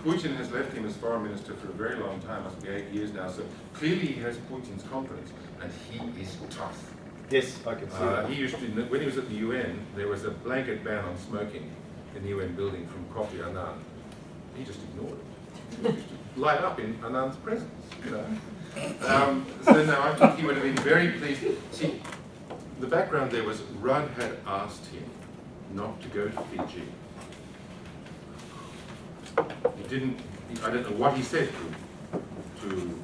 Putin has left him as foreign minister for a very long time, must be 8 years now, so clearly he has Putin's confidence, and he is tough. Yes, I can see that. He used to, when he was at the UN, there was a blanket ban on smoking in the UN building from Kofi Annan. He just ignored it. He used to light up in Annan's presence, you know. So no, I think he would have been very pleased. See, the background there was Rudd had asked him not to go to Fiji. He didn't, I don't know what he said to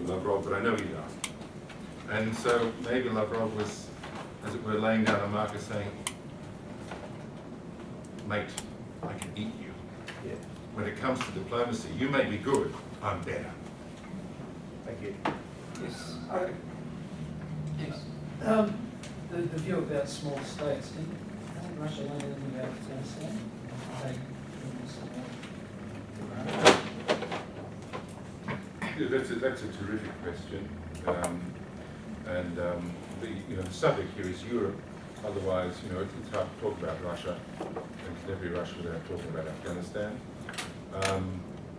Lavrov, but I know he'd asked. And so maybe Lavrov was, as it were, laying down a marker saying, mate, I can eat you. Yeah. When it comes to diplomacy, you may be good, I'm better. Thank you. Yes. Yes. The view about small states, I think Russia learned anything about Afghanistan? Yeah, that's a terrific question. The subject here is Europe. Otherwise, it's hard to talk about Russia, and you can never be Russia without talking about Afghanistan.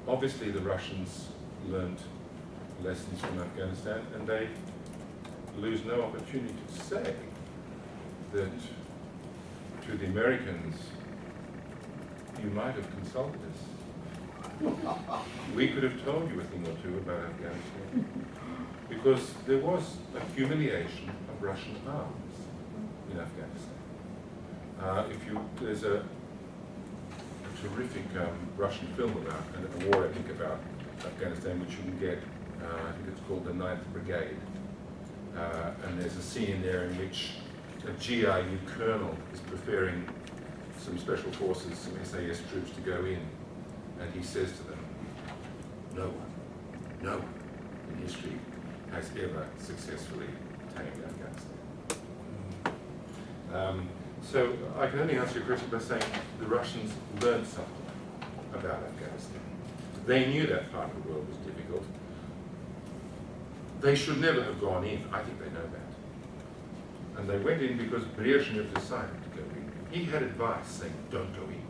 Obviously, the Russians learned lessons from Afghanistan, and they lose no opportunity to say that to the Americans, you might have consulted us. We could have told you a thing or two about Afghanistan, because there was a humiliation of Russian arms in Afghanistan. There's a terrific Russian film about, and a war epic about Afghanistan, which you can get. I think it's called the 9th Brigade. And there's a scene in there in which a GRU colonel is preparing some special forces, some SAS troops to go in. And he says to them, no one in history has ever successfully tamed Afghanistan. So I can only answer your question by saying the Russians learned something about Afghanistan. They knew that part of the world was difficult. They should never have gone in. I think they know that. And they went in because Brezhnev decided to go in. He had advice saying, don't go in.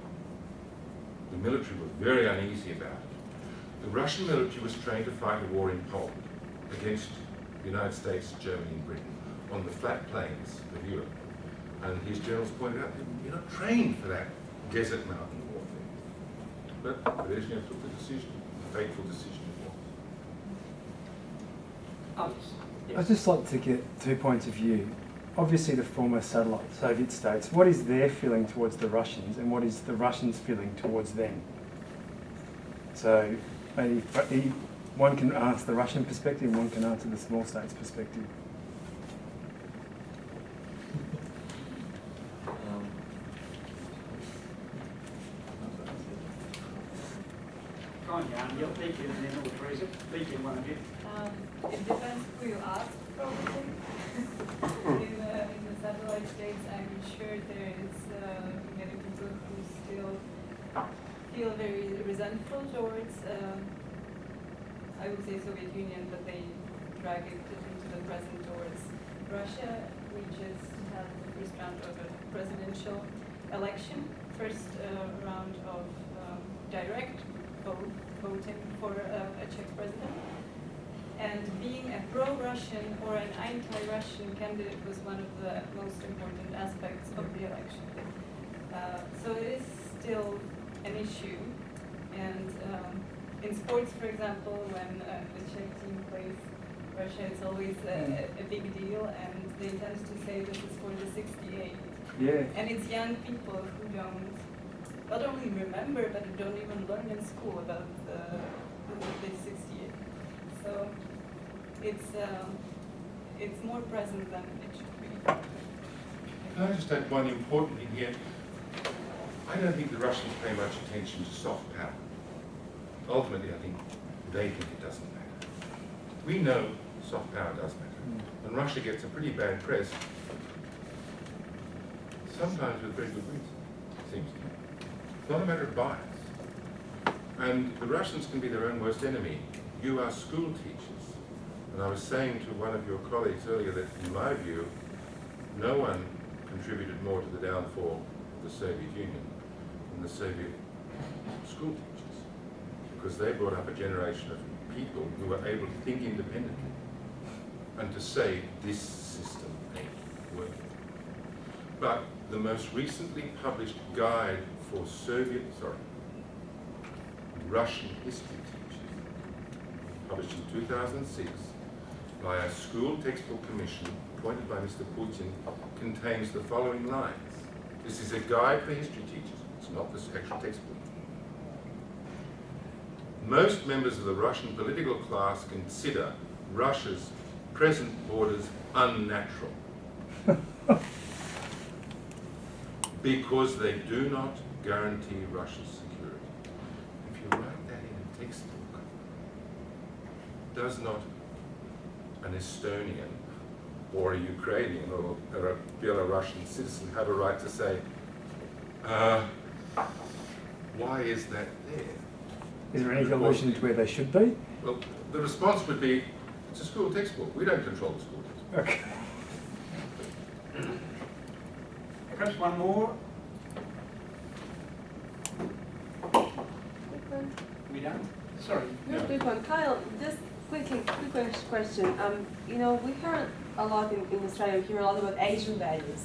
The military were very uneasy about it. The Russian military was trained to fight a war in Poland against the United States, Germany, and Britain on the flat plains of Europe. And his generals pointed out, you're not trained for that desert mountain warfare. But Brezhnev took the decision, the fateful decision. I'd just like to get 2 points of view. Obviously the former satellite Soviet states, what is their feeling towards the Russians and what is the Russians' feeling towards them? So maybe one can answer the Russian perspective, one can answer the small states perspective. Go on, Jan, you'll take it and then we'll Tereza. Thank you, one of you. It depends who you ask, probably. in the satellite states, I'm sure there is many people who still feel very resentful towards, I would say, Soviet Union, but they drag it into the present towards Russia. We just had the first round of a presidential election, first round of direct voting for a Czech president. And being a pro-Russian or an anti-Russian candidate was one of the most important aspects of the election. So it is still an issue. And in sports, for example, when the Czech team plays Russia, it's always a big deal, and they tend to say this is for the 68. Yeah. And it's young people who don't not only remember, but don't even learn in school about the 68. So it's more present than it should be. Can I just add one important thing here? I don't think the Russians pay much attention to soft power. Ultimately, I think they think it doesn't matter. We know soft power does matter. And Russia gets a pretty bad press, sometimes with very good reason, it seems to me. It's not a matter of bias. And the Russians can be their own worst enemy. You are school teachers. And I was saying to one of your colleagues earlier that, in my view, no one contributed more to the downfall of the Soviet Union than the Soviet school teachers. because they brought up a generation of people who were able to think independently and to say this system ain't working. But the most recently published guide for Russian history teachers, published in 2006 by a school textbook commission appointed by Mr. Putin, contains the following lines. This is a guide for history teachers, it's not the actual textbook. Most members of the Russian political class consider Russia's present borders unnatural because they do not guarantee Russia's security. If you write that in a textbook, does not an Estonian or a Ukrainian or a Belarusian citizen have a right to say, why is that there? Is there any illusion to where they should be? Well, the response would be, it's a school textbook. We don't control the school textbook. Okay. Perhaps one more. Quick one. We done? Sorry. No, quick one. Kyle, just quick question. You know, we heard a lot in Australia, we hear a lot about Asian values.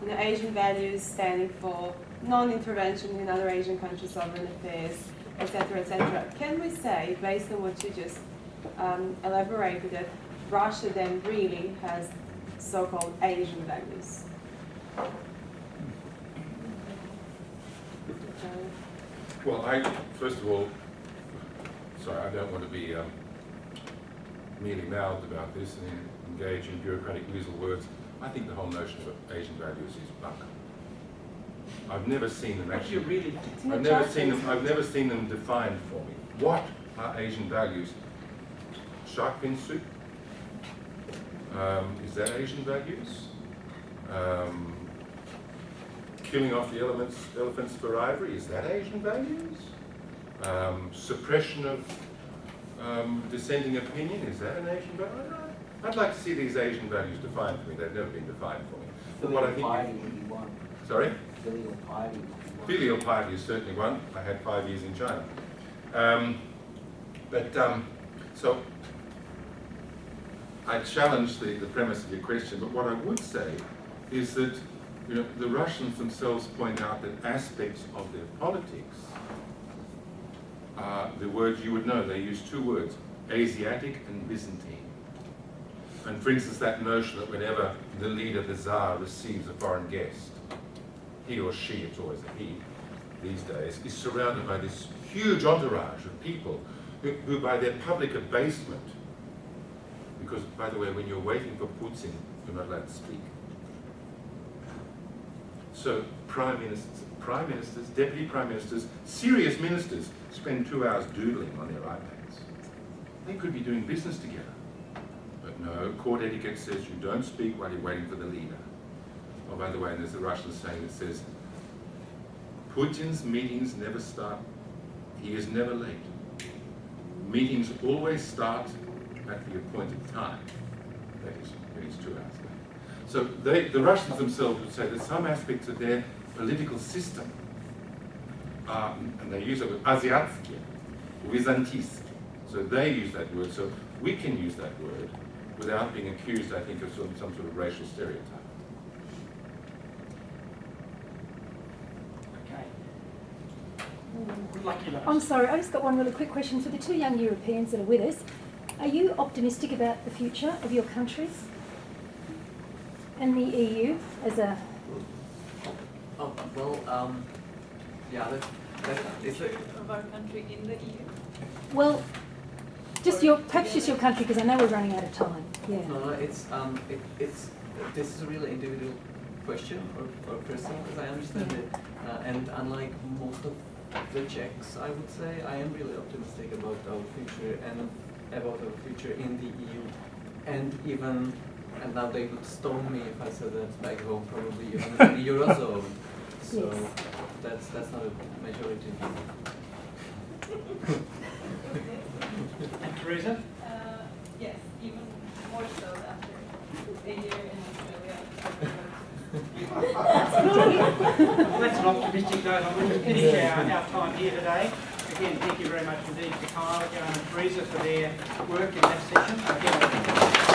You know, Asian values standing for non-intervention in other Asian countries' sovereign affairs, etc., etc. Can we say, based on what you just elaborated, that Russia then really has so-called Asian values? Well, first of all, sorry, I don't want to be merely mouthed about this and engage in bureaucratic weasel words. I think the whole notion of Asian values is bunk. I've never seen them actually. Really? I've never seen them defined for me. What are Asian values? Shark fin soup? Is that Asian values? Killing off the elephants for ivory, is that Asian values? Suppression of dissenting opinion, is that an Asian value? I'd like to see these Asian values defined for me. They've never been defined for me. But what I think piety would be one. Sorry? Filial piety would be one. Filial piety is certainly one. I had 5 years in China. So I challenge the premise of your question, but what I would say is that the Russians themselves point out that aspects of their politics are the words you would know. They use 2 words, Asiatic and Byzantine. And for instance, that notion that whenever the leader, the Tsar, receives a foreign guest, he or she, it's always a he these days, is surrounded by this huge entourage of people who by their public abasement, because by the way, when you're waiting for Putin, you're not allowed to speak. So prime ministers, deputy prime ministers, serious ministers spend 2 hours doodling on their iPads. They could be doing business together. But no, court etiquette says you don't speak while you're waiting for the leader. Oh, by the way, there's a Russian saying that says, Putin's meetings never start, he is never late. Meetings always start at the appointed time. That is, when he's 2 hours late. So the Russians themselves would say that some aspects of their political system are, and they use it with Asiatsky, Byzantinsky. So they use that word, so we can use that word without being accused, I think, of some sort of racial stereotype. Okay. Good luck, you I'm sorry, I just got one really quick question. For the 2 young Europeans that are with us, are you optimistic about the future of your countries and the EU as a... Oh, well, yeah, it's a... Of our country in the EU. Well, just perhaps just your country, because I know we're running out of time. Yeah. No, it's this is a really individual question or personal, as I understand it. And unlike most of the Czechs, I would say, I am really optimistic about our future and about our future in the EU. And now they would stone me if I said that back home, probably even in the Eurozone. So Yes. that's not a majority. And Tereza? Yes, even more so after a year in Australia. Let's an optimistic note, I'm going to finish our time here today. Again, thank you very much indeed to Kyle and Tereza for their work in that session. Again, I think